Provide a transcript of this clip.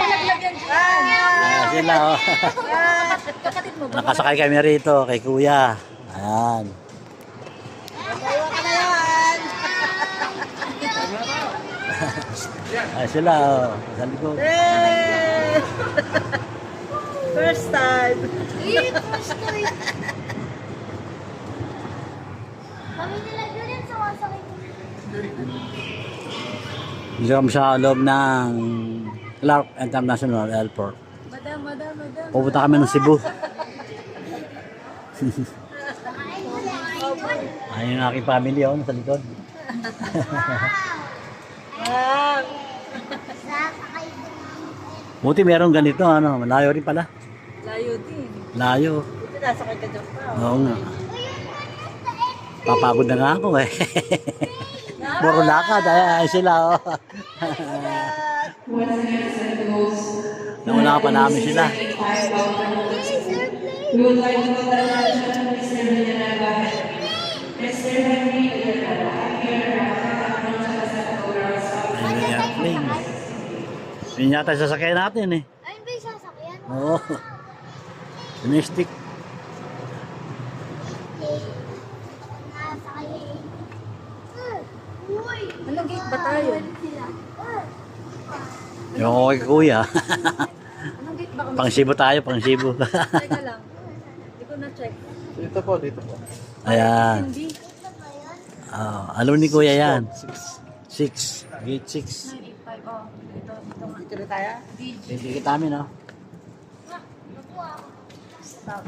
nalaglag yan dyan. Sila, oh. Kapatid mo ba? Nakasakay kami rito kay Kuya. Ayan. Tayo ka na yan. Ay, sila, oh. Sa likod. Hey! First time. First time. Kami nila ganyan sumasakay. Dito kami sa loob ng Clark International Airport. Madam. Pupunta kami ng Cebu. Ayun yung aking family, oh, nasa likod. Wow. Sasakay. Buti meron ganito, ano, malayo rin pala. Layo din. Layo. Buti nasakay ka dyan pa. Oo nga. Papagod na nga ako eh. Puro lakad, ay sila, oh. Nauna pa namin sila. We would like to call the attention of Mr. Villanueva. Mr. Henry Villanueva, here Ayun yung airplane. Yun yata yung sasakyan natin eh. Ayun ba yung sasakyan? Oo. Domestic. Nasakay. Uy! Anong gate ba tayo? Yung ako kay Kuya. Anong gate ba kami? Pang Cebu tayo, pang Cebu. Teka lang. Hindi ko na-check. Dito po, dito po. Ayan. Hindi. Alam ni Kuya yan. 6. Gate 6. 985. Oh, dito nga. Dito na tayo? Hindi kita namin, oh. Stop.